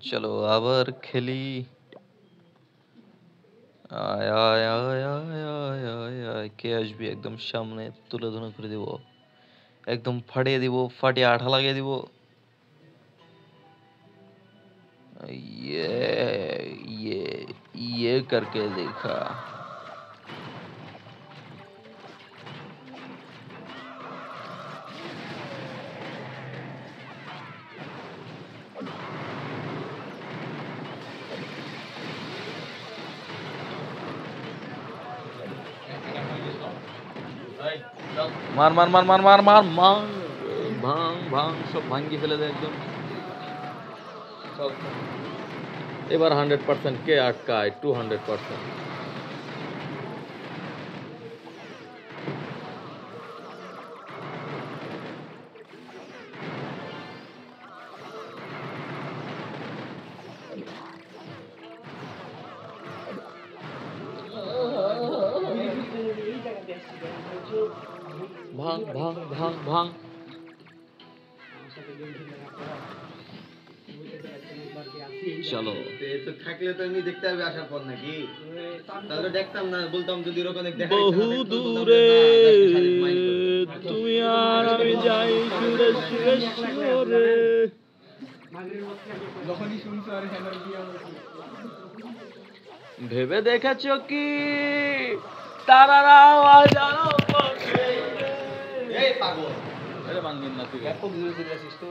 চলো আবার খেলি। আয় আয় আয় আয় আয় আয় আয়। কে আসবি একদম সামনে তুলে ধুনো করে দিব, একদম ফাটিয়ে দিব, ফাটিয়ে আঠা লাগিয়ে দিব। ये ये करके देखा। মার মার মার মার মার মার মার, ভাঙ ভাঙ সব ভাঙ্গি ফেলে দেয় একদম। এবার 100% কে আটকায়? 200%। ভাঙ ভাঙ ভাঙ ভাঙ। চলো তো থাকলে তো এমনি দেখতে হবে আসার পর নাকি? তাহলে দেখতাম না, বলতাম যদি ওরকম বহু দূরে তুমি আর আমি যাই সুরে সুরে সুরে। ভেবে দেখেছ কি তারারাও আজানো এই পাগল, আরে ভাঙবেন না তুই। এত দূরে চলে আসিস তো।